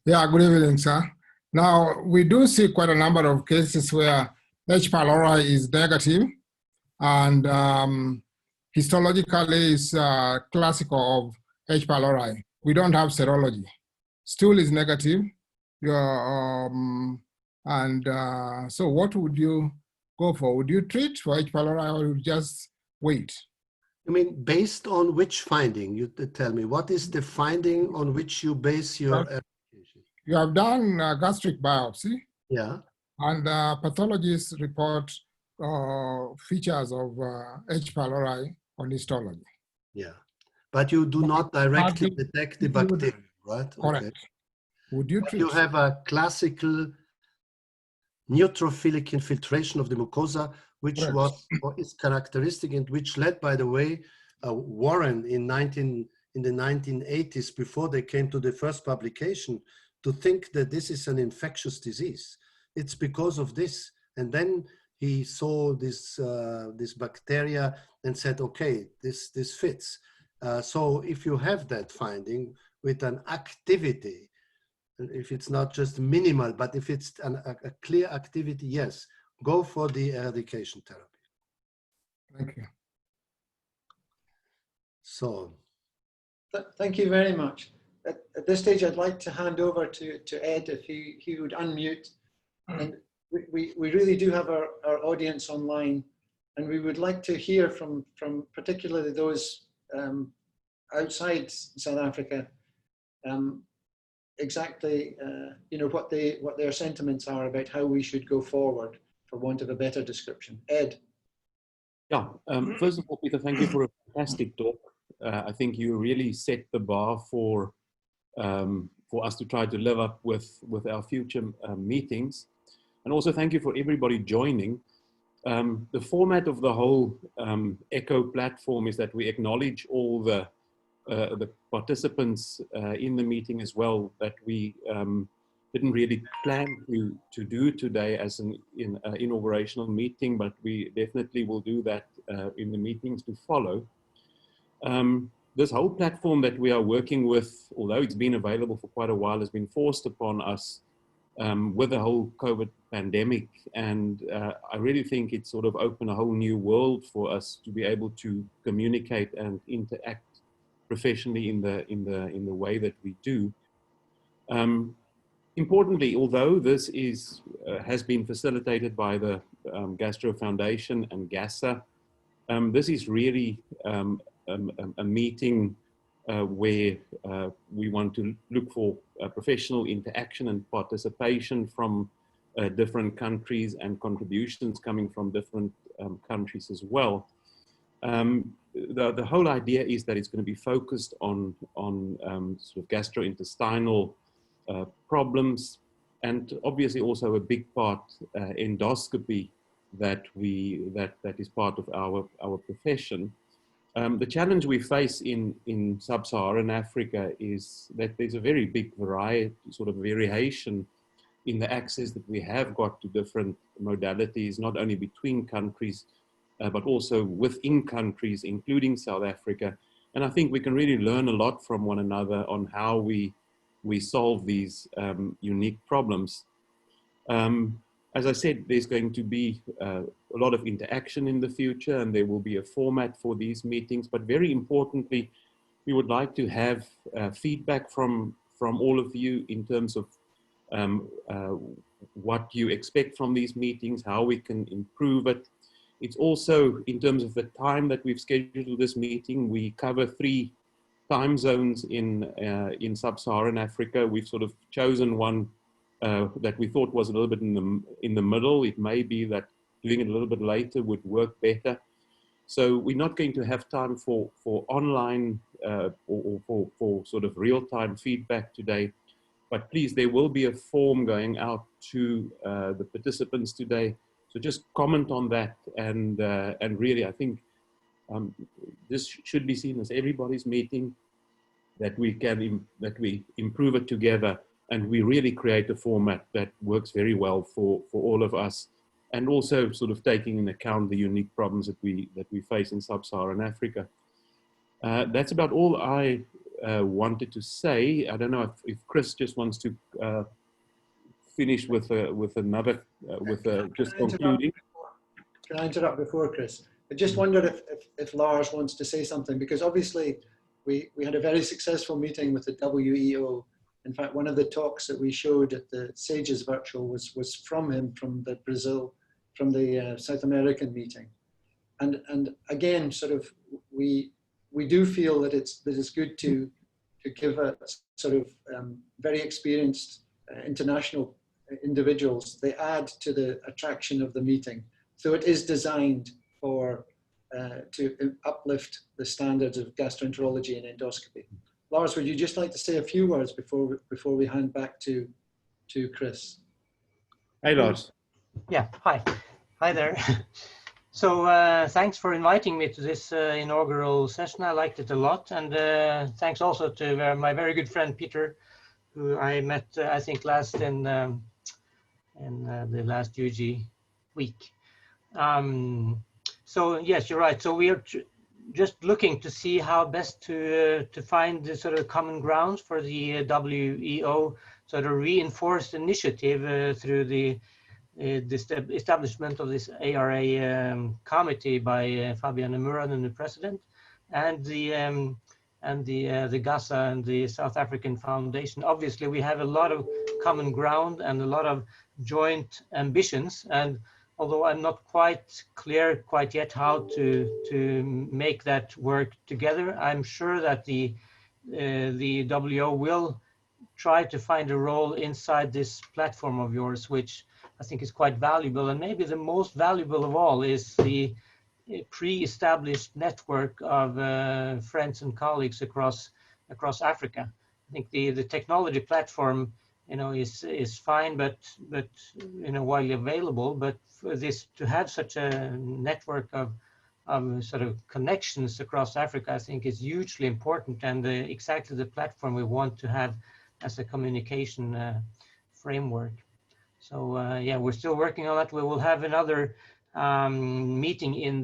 Yeah, good evening, sir. Now, we do see quite a number of cases where H. pylori is negative, and histologically is classical of H. pylori. We don't have serology. Stool is negative. So what would you go for? Would you treat for H. pylori, or would you just wait? I mean, based on which finding? You tell me, what is the finding on which you base your application? You have done gastric biopsy. Yeah. And pathologists report features of H. pylori on histology. Yeah. But you do not directly detect the bacteria, right? Correct. Okay. Would you treat? You have a classical neutrophilic infiltration of the mucosa, which is characteristic and which led, by the way, Warren in in the 1980s, before they came to the first publication, to think that this is an infectious disease. It's because of this. And then he saw this, this bacteria and said, okay, this fits. So if you have that finding with an activity, if it's not just minimal, but if it's a clear activity, yes, go for the eradication therapy. Thank you. So. Thank you very much. At this stage, I'd like to hand over to Ed if he would unmute. And we really do have our audience online, and we would like to hear from particularly those outside South Africa, exactly you know, what their sentiments are about how we should go forward, for want of a better description. Ed. Yeah, first of all, Peter, thank you for a fantastic talk. I think you really set the bar for us to try to live up with our future meetings. And also thank you for everybody joining. The format of the whole ECHO platform is that we acknowledge all the participants in the meeting as well, that we didn't really plan to do today as an inaugurational meeting, but we definitely will do that in the meetings to follow. This whole platform that we are working with, although it's been available for quite a while, has been forced upon us with the whole COVID pandemic. And I really think it's sort of opened a whole new world for us to be able to communicate and interact professionally in the way that we do. Importantly, although this has been facilitated by the Gastro Foundation and GASA, this is really a meeting where we want to look for professional interaction and participation from different countries and contributions coming from different countries as well. The whole idea is that it's going to be focused on sort of gastrointestinal problems, and obviously also a big part endoscopy that is part of our profession. The challenge we face in sub-Saharan Africa is that there's a very big variety, sort of variation in the access that we have got to different modalities, not only between countries, but also within countries, including South Africa. And I think we can really learn a lot from one another on how we solve these unique problems. As I said, there's going to be a lot of interaction in the future, and there will be a format for these meetings. But very importantly, we would like to have feedback from all of you in terms of what you expect from these meetings, how we can improve it. It's also in terms of the time that we've scheduled this meeting. We cover 3 time zones in sub-Saharan Africa. We've sort of chosen one that we thought was a little bit in the middle. It may be that doing it a little bit later would work better. So we're not going to have time for online or for sort of real-time feedback today. But please, there will be a form going out to the participants today. So just comment on that, and really, I think this should be seen as everybody's meeting, that we improve it together, and we really create a format that works very well for all of us, and also sort of taking into account the unique problems that we face in sub-Saharan Africa. That's about all I wanted to say. I don't know if Chris just wants to finish with another just concluding. Can I interrupt before, Chris? I just wondered if Lars wants to say something, because obviously we had a very successful meeting with the WEO. In fact, one of the talks that we showed at the SAGES virtual was from him, from the Brazil, from the South American meeting. And again, sort of, we do feel that it's good to give a sort of very experienced international individuals. They add to the attraction of the meeting. So it is designed for to uplift the standards of gastroenterology and endoscopy. Lars, would you just like to say a few words before we hand back to Chris? Hey, Lars. Yeah, hi there. So thanks for inviting me to this inaugural session. I liked it a lot. And thanks also to my very good friend, Peter, who I met, I think, last in the last UG week. So yes, you're right. So we are just looking to see how best to find the sort of common grounds for the WEO sort of reinforced initiative through the establishment of this ARA committee by Fabian Muran, the president, and the GASA and the South African Foundation. Obviously, we have a lot of common ground and a lot of joint ambitions. And although I'm not quite clear quite yet how to make that work together, I'm sure that the WO will try to find a role inside this platform of yours, which I think is quite valuable. And maybe the most valuable of all is the pre-established network of friends and colleagues across Africa. I think the technology platform, you know, is fine, but you know, widely available. But for this to have such a network of sort of connections across Africa, I think is hugely important, and exactly the platform we want to have as a communication framework. So yeah, we're still working on that. We will have another meeting in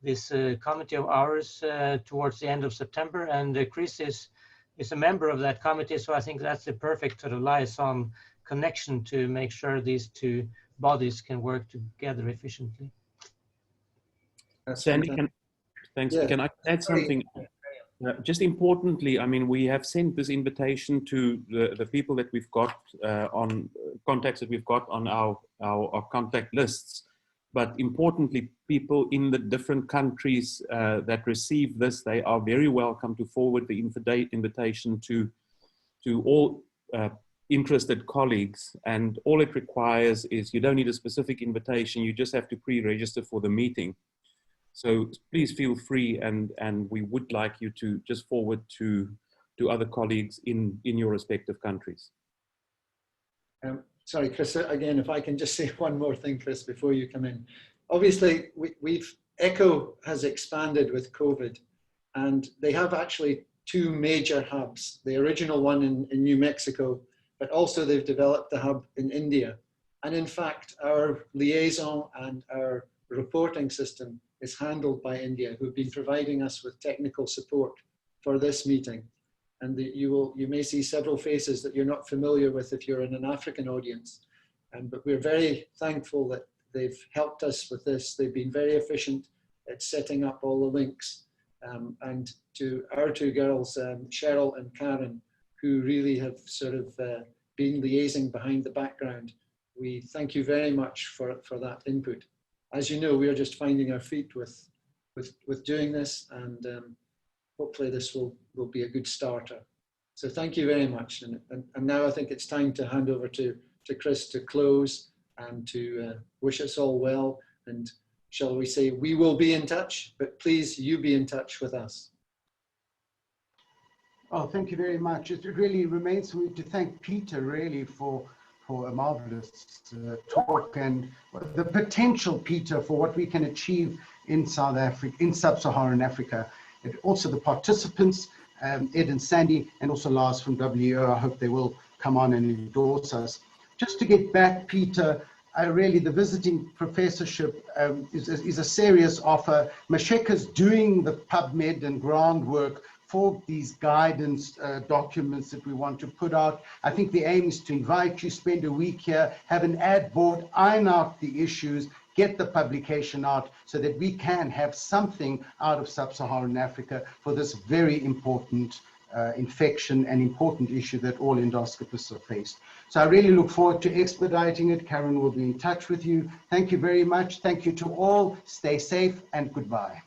this committee of ours towards the end of September, and Chris is a member of that committee, so I think that's the perfect sort of liaison connection to make sure these two bodies can work together efficiently. Sandy, thanks. Yeah. Can I add something? Just importantly, I mean, we have sent this invitation to the people that we've got on contacts that we've got on our contact lists. But importantly, people in the different countries that receive this, they are very welcome to forward the invitation to all interested colleagues. And all it requires is you don't need a specific invitation. You just have to pre-register for the meeting. So please feel free, and we would like you to just forward to other colleagues in your respective countries. Sorry, Chris, again, if I can just say one more thing, Chris, before you come in. Obviously, ECHO has expanded with COVID, and they have actually two major hubs. The original one in New Mexico, but also they've developed a hub in India. And in fact, our liaison and our reporting system is handled by India, who've been providing us with technical support for this meeting. And you may see several faces that you're not familiar with if you're in an African audience. But we're very thankful that they've helped us with this. They've been very efficient at setting up all the links. And to our two girls, Cheryl and Karen, who really have sort of been liaising behind the background, we thank you very much for that input. As you know, we are just finding our feet with doing this, and hopefully this will be a good starter. So thank you very much. And now I think it's time to hand over to Chris to close and to wish us all well. And shall we say, we will be in touch, but please you be in touch with us. Oh, thank you very much. It really remains for me to thank Peter really for a marvelous talk, and the potential, Peter, for what we can achieve in South Africa, in sub-Saharan Africa. And also the participants, Ed and Sandy, and also Lars from WO. I hope they will come on and endorse us. Just to get back, Peter, really the visiting professorship is a serious offer. Masheka's doing the PubMed and groundwork for these guidance documents that we want to put out. I think the aim is to invite you, spend a week here, have an ad board, iron out the issues, get the publication out so that we can have something out of sub-Saharan Africa for this very important infection and important issue that all endoscopists are faced. So I really look forward to expediting it. Karen will be in touch with you. Thank you very much. Thank you to all. Stay safe and goodbye.